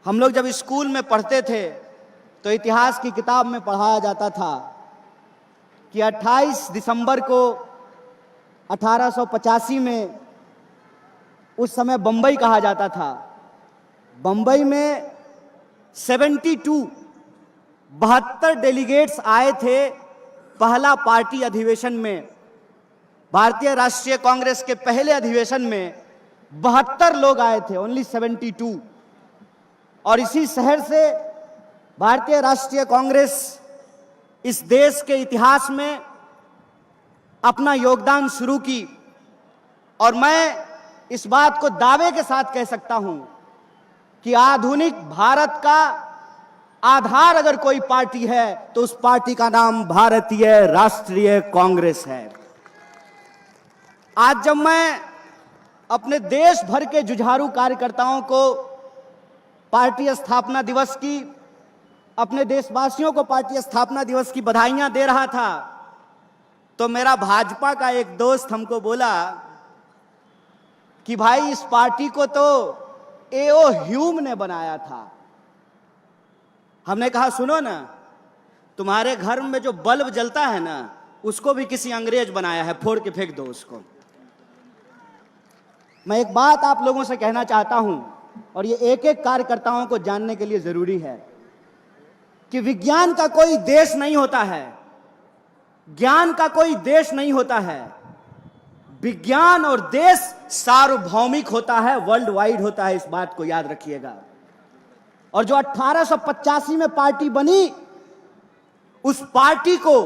हम लोग जब स्कूल में पढ़ते थे तो इतिहास की किताब में पढ़ाया जाता था कि 28 दिसंबर को 1885 में, उस समय बंबई कहा जाता था, बंबई में 72 डेलीगेट्स आए थे पहला पार्टी अधिवेशन में। भारतीय राष्ट्रीय कांग्रेस के पहले अधिवेशन में 72 लोग आए थे, ओनली 72। और इसी शहर से भारतीय राष्ट्रीय कांग्रेस इस देश के इतिहास में अपना योगदान शुरू की। और मैं इस बात को दावे के साथ कह सकता हूं कि आधुनिक भारत का आधार अगर कोई पार्टी है तो उस पार्टी का नाम भारतीय राष्ट्रीय कांग्रेस है। आज जब मैं अपने देश भर के जुझारू कार्यकर्ताओं को पार्टी स्थापना दिवस की, अपने देशवासियों को पार्टी स्थापना दिवस की बधाइयां दे रहा था, तो मेरा भाजपा का एक दोस्त हमको बोला कि भाई इस पार्टी को तो एओ ह्यूम ने बनाया था। हमने कहा सुनो ना, तुम्हारे घर में जो बल्ब जलता है ना, उसको भी किसी अंग्रेज बनाया है, फोड़ के फेंक दो उसको। मैं एक बात आप लोगों से कहना चाहता हूं, और ये एक एक कार्यकर्ताओं को जानने के लिए जरूरी है कि विज्ञान का कोई देश नहीं होता है, ज्ञान का कोई देश नहीं होता है। विज्ञान और देश सार्वभौमिक होता है, वर्ल्ड वाइड होता है, इस बात को याद रखिएगा। और जो 1885 में पार्टी बनी, उस पार्टी को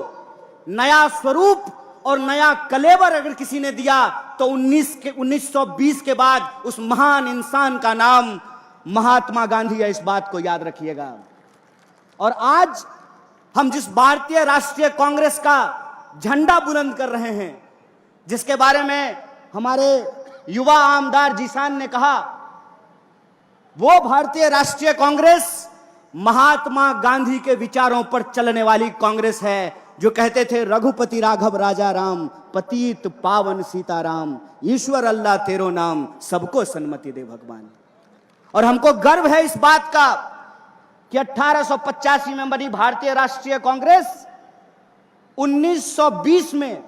नया स्वरूप और नया कलेवर अगर किसी ने दिया तो 1920 के बाद उस महान इंसान का नाम महात्मा गांधी है, इस बात को याद रखिएगा। और आज हम जिस भारतीय राष्ट्रीय कांग्रेस का झंडा बुलंद कर रहे हैं, जिसके बारे में हमारे युवा आमदार जीशान ने कहा, वो भारतीय राष्ट्रीय कांग्रेस महात्मा गांधी के विचारों पर चलने वाली कांग्रेस है, जो कहते थे रघुपति राघव राजा राम, पतित पावन सीताराम, ईश्वर अल्लाह तेरो नाम, सबको सन्मति दे भगवान। और हमको गर्व है इस बात का कि 1885 में बनी भारतीय राष्ट्रीय कांग्रेस 1920 में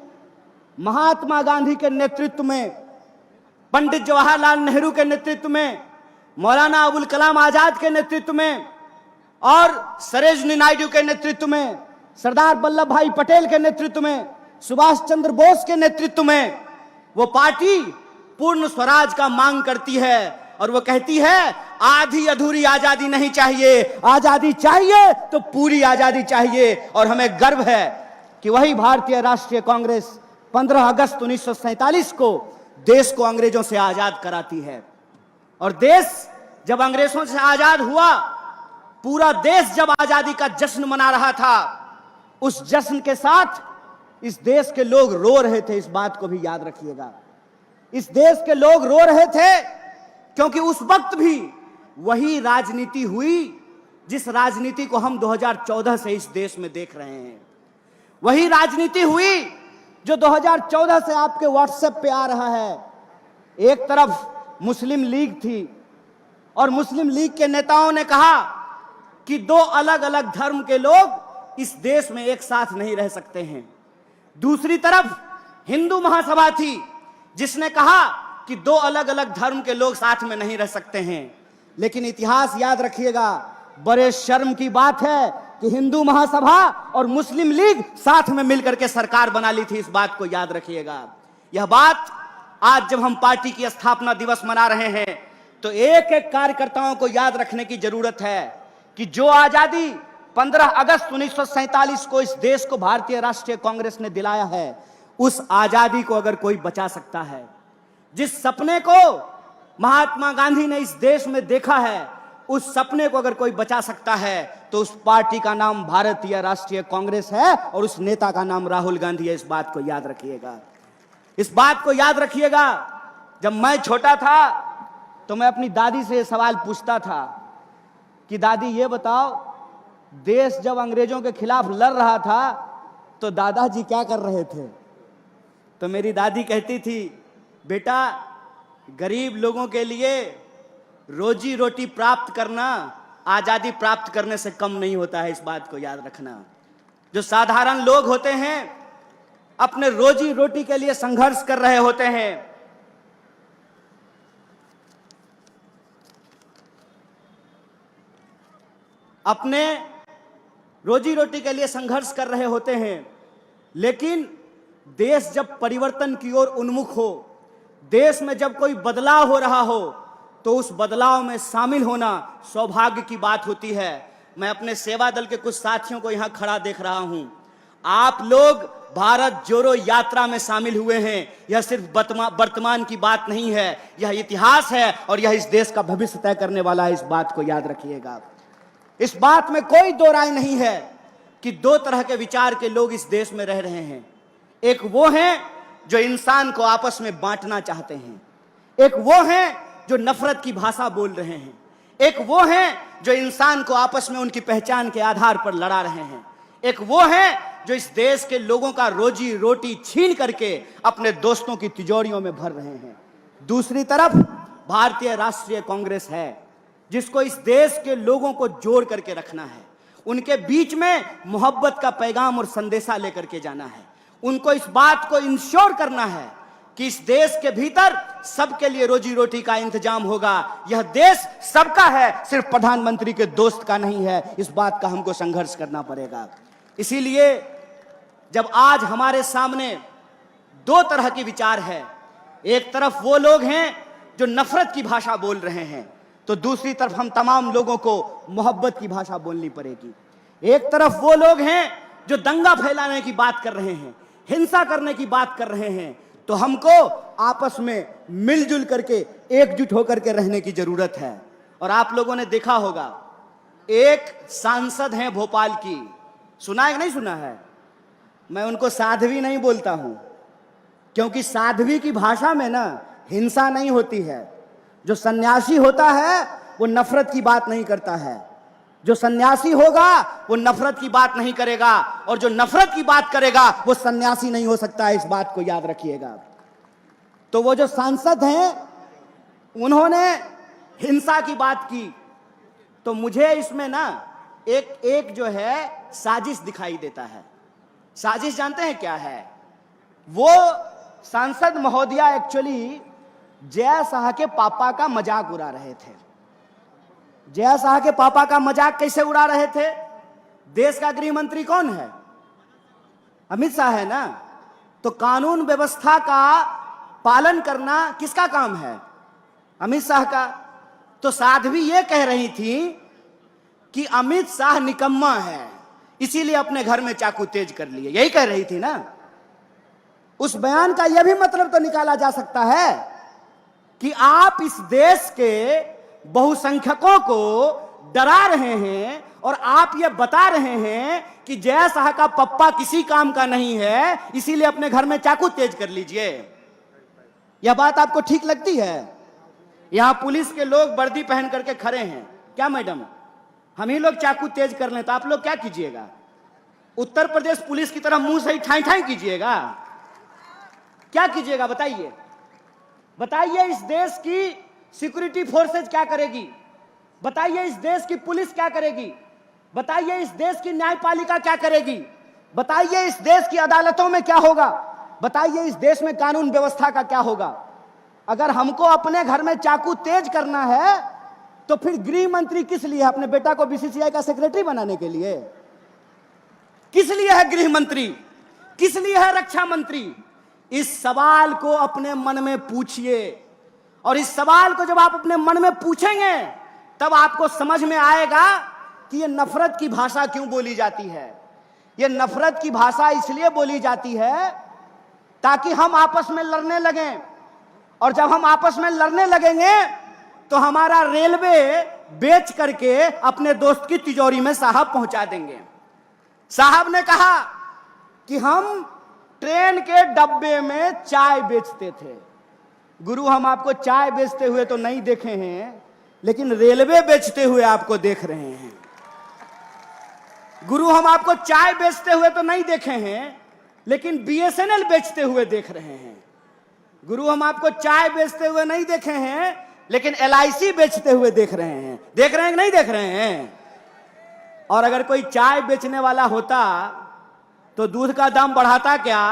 महात्मा गांधी के नेतृत्व में, पंडित जवाहरलाल नेहरू के नेतृत्व में, मौलाना अबुल कलाम आजाद के नेतृत्व में और सरोजिनी नायडू के नेतृत्व में, सरदार वल्लभ भाई पटेल के नेतृत्व में, सुभाष चंद्र बोस के नेतृत्व में वो पार्टी पूर्ण स्वराज का मांग करती है। और वो कहती है आधी अधूरी आजादी नहीं चाहिए, आजादी चाहिए तो पूरी आजादी चाहिए। और हमें गर्व है कि वही भारतीय राष्ट्रीय कांग्रेस 15 अगस्त 1947 को देश को अंग्रेजों से आजाद कराती है। और देश जब अंग्रेजों से आजाद हुआ, पूरा देश जब आजादी का जश्न मना रहा था, उस जश्न के साथ इस देश के लोग रो रहे थे, इस बात को भी याद रखिएगा। इस देश के लोग रो रहे थे क्योंकि उस वक्त भी वही राजनीति हुई जिस राजनीति को हम 2014 से इस देश में देख रहे हैं। वही राजनीति हुई जो 2014 से आपके व्हाट्सएप पे आ रहा है। एक तरफ मुस्लिम लीग थी और मुस्लिम लीग के नेताओं ने कहा कि दो अलग अलग धर्म के लोग इस देश में एक साथ नहीं रह सकते हैं। दूसरी तरफ हिंदू महासभा थी जिसने कहा कि दो अलग अलग धर्म के लोग साथ में नहीं रह सकते हैं। लेकिन इतिहास याद रखिएगा, बड़े शर्म की बात है कि हिंदू महासभा और मुस्लिम लीग साथ में मिलकर के सरकार बना ली थी, इस बात को याद रखिएगा। यह बात आज जब हम पार्टी की स्थापना दिवस मना रहे हैं तो एक एक कार्यकर्ताओं को याद रखने की जरूरत है कि जो आजादी 15 अगस्त 1947 को इस देश को भारतीय राष्ट्रीय कांग्रेस ने दिलाया है, उस आजादी को अगर कोई बचा सकता है, जिस सपने को महात्मा गांधी ने इस देश में देखा है, उस सपने को अगर कोई बचा सकता है तो उस पार्टी का नाम भारतीय राष्ट्रीय कांग्रेस है और उस नेता का नाम राहुल गांधी है। इस बात को याद रखिएगा। इस बात को याद रखिएगा, जब मैं छोटा था तो मैं अपनी दादी से सवाल पूछता था कि दादी ये बताओ, देश जब अंग्रेजों के खिलाफ लड़ रहा था तो दादाजी क्या कर रहे थे? तो मेरी दादी कहती थी, बेटा गरीब लोगों के लिए रोजी रोटी प्राप्त करना आजादी प्राप्त करने से कम नहीं होता है, इस बात को याद रखना। जो साधारण लोग होते हैं अपने रोजी रोटी के लिए संघर्ष कर रहे होते हैं, अपने रोजी रोटी के लिए संघर्ष कर रहे होते हैं, लेकिन देश जब परिवर्तन की ओर उन्मुख हो, देश में जब कोई बदलाव हो रहा हो, तो उस बदलाव में शामिल होना सौभाग्य की बात होती है। मैं अपने सेवा दल के कुछ साथियों को यहां खड़ा देख रहा हूं। आप लोग भारत जोड़ो यात्रा में शामिल हुए हैं। यह सिर्फ वर्तमान की बात नहीं है, यह इतिहास है और यह इस देश का भविष्य तय करने वाला है। इस बात को याद रखिएगा। इस बात में कोई दो राय नहीं है कि दो तरह के विचार के लोग इस देश में रह रहे हैं। एक वो हैं जो इंसान को आपस में बांटना चाहते हैं, एक वो हैं जो नफरत की भाषा बोल रहे हैं, एक वो हैं जो इंसान को आपस में उनकी पहचान के आधार पर लड़ा रहे हैं, एक वो हैं जो इस देश के लोगों का रोजी रोटी छीन करके अपने दोस्तों की तिजोरियों में भर रहे हैं। दूसरी तरफ भारतीय राष्ट्रीय कांग्रेस है, जिसको इस देश के लोगों को जोड़ करके रखना है, उनके बीच में मोहब्बत का पैगाम और संदेशा लेकर के जाना है। उनको इस बात को इंश्योर करना है कि इस देश के भीतर सबके लिए रोजी रोटी का इंतजाम होगा। यह देश सबका है, सिर्फ प्रधानमंत्री के दोस्त का नहीं है। इस बात का हमको संघर्ष करना पड़ेगा। इसीलिए जब आज हमारे सामने दो तरह के विचार है, एक तरफ वो लोग हैं जो नफरत की भाषा बोल रहे हैं, तो दूसरी तरफ हम तमाम लोगों को मोहब्बत की भाषा बोलनी पड़ेगी। एक तरफ वो लोग हैं जो दंगा फैलाने की बात कर रहे हैं, हिंसा करने की बात कर रहे हैं, तो हमको आपस में मिलजुल करके एकजुट होकर के रहने की जरूरत है। और आप लोगों ने देखा होगा, एक सांसद हैं भोपाल की, सुना है कि नहीं सुना है? मैं उनको साध्वी नहीं बोलता हूं, क्योंकि साध्वी की भाषा में ना हिंसा नहीं होती है। जो सन्यासी होता है वो नफरत की बात नहीं करता है, जो सन्यासी होगा वो नफरत की बात नहीं करेगा, और जो नफरत की बात करेगा वो सन्यासी नहीं हो सकता है। इस बात को याद रखिएगा। तो वो जो सांसद हैं उन्होंने हिंसा की बात की, तो मुझे इसमें ना एक जो है साजिश दिखाई देता है। साजिश जानते हैं क्या है? वो सांसद महोदया एक्चुअली जय शाह के पापा का मजाक उड़ा रहे थे। जय शाह के पापा का मजाक कैसे उड़ा रहे थे? देश का गृह मंत्री कौन है? अमित शाह है ना। तो कानून व्यवस्था का पालन करना किसका काम है? अमित शाह का। तो साध्वी ये कह रही थी कि अमित शाह निकम्मा है, इसीलिए अपने घर में चाकू तेज कर लिए, यही कह रही थी ना। उस बयान का यह भी मतलब तो निकाला जा सकता है कि आप इस देश के बहुसंख्यकों को डरा रहे हैं और आप ये बता रहे हैं कि जय शाह का पप्पा किसी काम का नहीं है, इसीलिए अपने घर में चाकू तेज कर लीजिए। यह बात आपको ठीक लगती है? यहां पुलिस के लोग वर्दी पहन करके खड़े हैं, क्या मैडम हम ही लोग चाकू तेज कर लें तो आप लोग क्या कीजिएगा? उत्तर प्रदेश पुलिस की तरह मुंह से ही ठाई ठाई कीजिएगा? क्या कीजिएगा बताइए? बताइए इस देश की सिक्योरिटी फोर्सेज क्या करेगी? बताइए इस देश की पुलिस क्या करेगी? बताइए इस देश की न्यायपालिका क्या करेगी? बताइए इस देश की अदालतों में क्या होगा? बताइए इस देश में कानून व्यवस्था का क्या होगा? अगर हमको अपने घर में चाकू तेज करना है तो फिर गृह मंत्री किस लिए? अपने बेटा को बीसीसीआई का सेक्रेटरी बनाने के लिए? किस लिए है गृह मंत्री? किस लिए है रक्षा मंत्री? इस सवाल को अपने मन में पूछिए, और इस सवाल को जब आप अपने मन में पूछेंगे तब आपको समझ में आएगा कि ये नफरत की भाषा क्यों बोली जाती है। ये नफरत की भाषा इसलिए बोली जाती है ताकि हम आपस में लड़ने लगें, और जब हम आपस में लड़ने लगेंगे तो हमारा रेलवे बेच करके अपने दोस्त की तिजोरी में साहब पहुंचा देंगे। साहब ने कहा कि हम ट्रेन के डब्बे में चाय बेचते थे। गुरु हम आपको चाय बेचते हुए तो नहीं देखे हैं, लेकिन रेलवे बेचते हुए आपको देख रहे हैं। गुरु हम आपको चाय बेचते हुए तो नहीं देखे हैं, लेकिन बीएसएनएल बेचते हुए देख रहे हैं। गुरु हम आपको चाय बेचते हुए नहीं देखे हैं, लेकिन LIC बेचते हुए देख रहे हैं। देख रहे हैं कि नहीं देख रहे हैं? और अगर कोई चाय बेचने वाला होता तो दूध का दाम बढ़ाता क्या?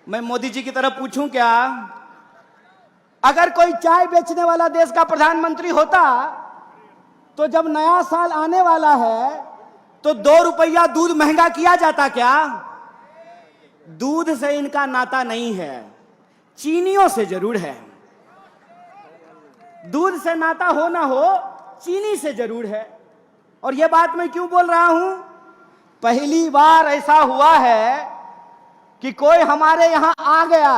मैं मोदी जी की तरफ पूछूं क्या? अगर कोई चाय बेचने वाला देश का प्रधानमंत्री होता तो जब नया साल आने वाला है तो 2 रुपया दूध महंगा किया जाता क्या? दूध से इनका नाता नहीं है, चीनियों से जरूर है। दूध से नाता हो ना हो, चीनी से जरूर है। और यह बात मैं क्यों बोल रहा हूं? पहली बार ऐसा हुआ है कि कोई हमारे यहां आ गया,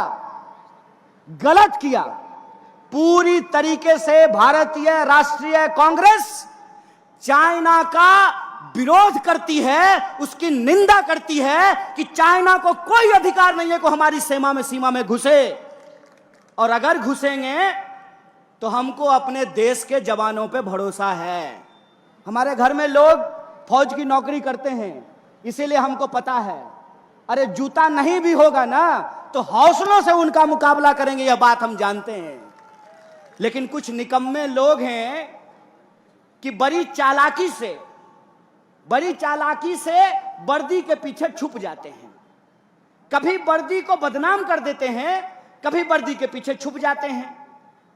गलत किया। पूरी तरीके से भारतीय राष्ट्रीय कांग्रेस चाइना का विरोध करती है, उसकी निंदा करती है कि चाइना को कोई अधिकार नहीं है कि हमारी सीमा में घुसे, और अगर घुसेंगे तो हमको अपने देश के जवानों पे भरोसा है। हमारे घर में लोग फौज की नौकरी करते हैं, इसीलिए हमको पता है। अरे जूता नहीं भी होगा ना तो हौसलों से उनका मुकाबला करेंगे, यह बात हम जानते हैं। लेकिन कुछ निकम्मे लोग हैं कि बड़ी चालाकी से वर्दी के पीछे छुप जाते हैं। कभी वर्दी को बदनाम कर देते हैं, कभी वर्दी के पीछे छुप जाते हैं।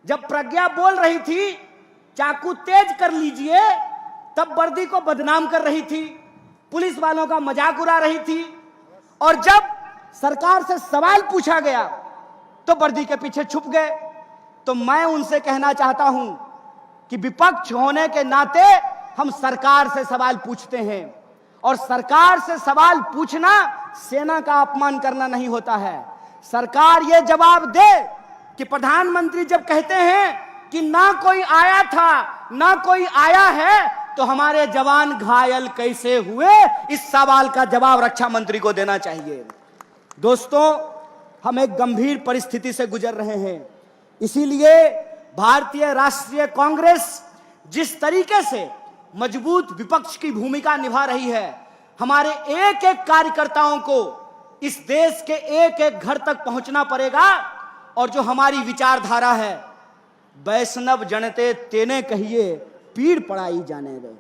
जब प्रज्ञा बोल रही थी चाकू तेज कर लीजिए, तब वर्दी को बदनाम कर रही थी, पुलिस वालों का मजाक उड़ा रही थी। और जब सरकार से सवाल पूछा गया तो वर्दी के पीछे छुप गए। तो मैं उनसे कहना चाहता हूं कि विपक्ष होने के नाते हम सरकार से सवाल पूछते हैं, और सरकार से सवाल पूछना सेना का अपमान करना नहीं होता है। सरकार यह जवाब दे कि प्रधानमंत्री जब कहते हैं कि ना कोई आया था ना कोई आया है, तो हमारे जवान घायल कैसे हुए, इस सवाल का जवाब रक्षा मंत्री को देना चाहिए। दोस्तों, हम एक गंभीर परिस्थिति से गुजर रहे हैं। इसीलिए भारतीय राष्ट्रीय कांग्रेस जिस तरीके से मजबूत विपक्ष की भूमिका निभा रही है, हमारे एक एक कार्यकर्ताओं को इस देश के एक एक घर तक पहुंचना पड़ेगा। और जो हमारी विचारधारा है, वैष्णव जनते तेने कहिए पीड़ पड़ाई जाने दे।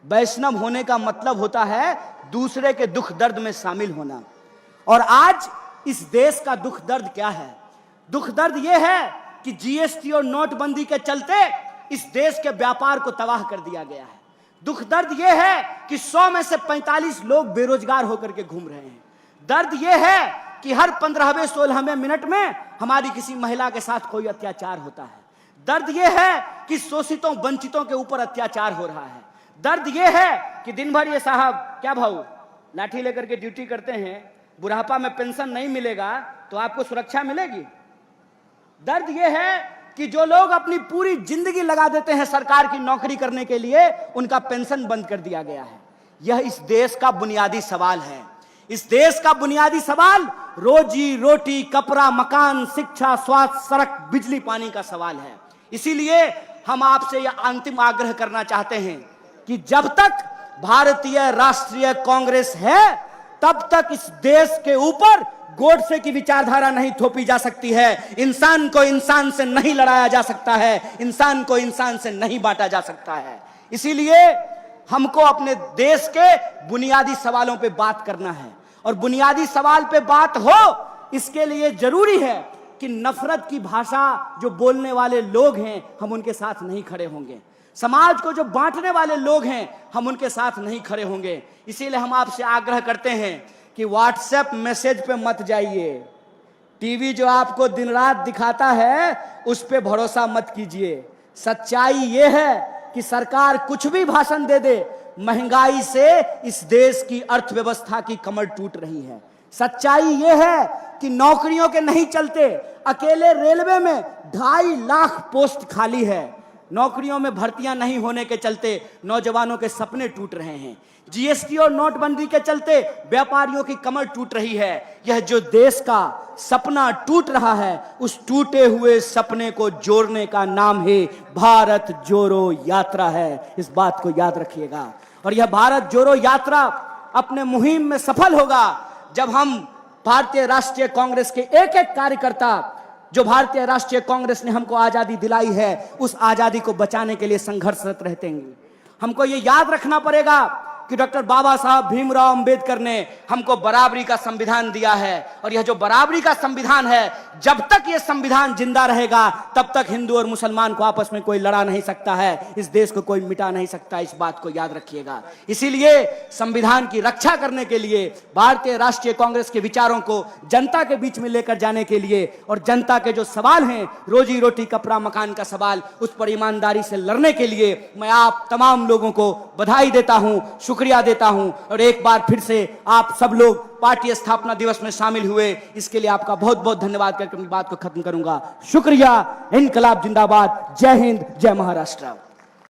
वैष्णव होने का मतलब होता है दूसरे के दुख दर्द में शामिल होना। और आज इस देश का दुख दर्द क्या है? दुख दर्द यह है कि GST और नोटबंदी के चलते इस देश के व्यापार को तबाह कर दिया गया है। दुख दर्द यह है कि 100 में से 45 लोग बेरोजगार होकर के घूम रहे हैं। दर्द यह है कि हर 15वें-16वें मिनट में हमारी किसी महिला के साथ कोई अत्याचार होता है। दर्द यह है कि शोषितों वंचितों के ऊपर अत्याचार हो रहा है। दर्द यह है कि दिन भर ये साहब क्या भाऊ लाठी लेकर के ड्यूटी करते हैं, बुढ़ापा में पेंशन नहीं मिलेगा तो आपको सुरक्षा मिलेगी। दर्द यह है कि जो लोग अपनी पूरी जिंदगी लगा देते हैं सरकार की नौकरी करने के लिए, उनका पेंशन बंद कर दिया गया है। यह इस देश का बुनियादी सवाल है। इस देश का बुनियादी सवाल रोजी रोटी, कपड़ा, मकान, शिक्षा, स्वास्थ्य, सड़क, बिजली, पानी का सवाल है। इसीलिए हम आपसे यह अंतिम आग्रह करना चाहते हैं कि जब तक भारतीय राष्ट्रीय कांग्रेस है, तब तक इस देश के ऊपर गोडसे की विचारधारा नहीं थोपी जा सकती है। इंसान को इंसान से नहीं लड़ाया जा सकता है, इंसान को इंसान से नहीं बांटा जा सकता है। इसीलिए हमको अपने देश के बुनियादी सवालों पे बात करना है, और बुनियादी सवाल पे बात हो, इसके लिए जरूरी है कि नफरत की भाषा जो बोलने वाले लोग हैं, हम उनके साथ नहीं खड़े होंगे। समाज को जो बांटने वाले लोग हैं, हम उनके साथ नहीं खड़े होंगे। इसीलिए हम आपसे आग्रह करते हैं कि व्हाट्सएप मैसेज पे मत जाइए। टीवी जो आपको दिन रात दिखाता है, उस पे भरोसा मत कीजिए। सच्चाई ये है कि सरकार कुछ भी भाषण दे दे, महंगाई से इस देश की अर्थव्यवस्था की कमर टूट रही है। सच्चाई यह है कि नौकरियों के नहीं चलते, अकेले रेलवे में 2.5 लाख पोस्ट खाली है। नौकरियों में भर्तियां नहीं होने के चलते नौजवानों के सपने टूट रहे हैं। GST और नोटबंदी के चलते व्यापारियों की कमर टूट रही है। यह जो देश का सपना टूट रहा है, उस टूटे हुए सपने को जोड़ने का नाम है भारत जोड़ो यात्रा है। इस बात को याद रखिएगा। और यह भारत जोड़ो यात्रा अपने मुहिम में सफल होगा जब हम भारतीय राष्ट्रीय कांग्रेस के एक एक कार्यकर्ता जो भारतीय राष्ट्रीय कांग्रेस ने हमको आजादी दिलाई है, उस आजादी को बचाने के लिए संघर्षरत रहेंगे। हमको ये याद रखना पड़ेगा कि डॉक्टर बाबा साहब भीमराव अंबेडकर ने हमको बराबरी का संविधान दिया है, और यह जो बराबरी का संविधान है, जब तक यह संविधान जिंदा रहेगा तब तक हिंदू और मुसलमान को आपस में कोई लड़ा नहीं सकता है, इस देश को कोई मिटा नहीं सकता। इस बात को याद रखिएगा। इसीलिए संविधान की रक्षा करने के लिए भारतीय राष्ट्रीय कांग्रेस के विचारों को जनता के बीच में लेकर जाने के लिए, और जनता के जो सवाल हैं, रोजी रोटी कपड़ा मकान का सवाल, उस पर ईमानदारी से लड़ने के लिए मैं आप तमाम लोगों को बधाई देता हूं, शुक्रिया देता हूं। और एक बार फिर से आप सब लोग पार्टी स्थापना दिवस में शामिल हुए, इसके लिए आपका बहुत बहुत धन्यवाद करके अपनी बात को खत्म करूंगा। शुक्रिया। इनकलाब जिंदाबाद। जय हिंद, जय महाराष्ट्र।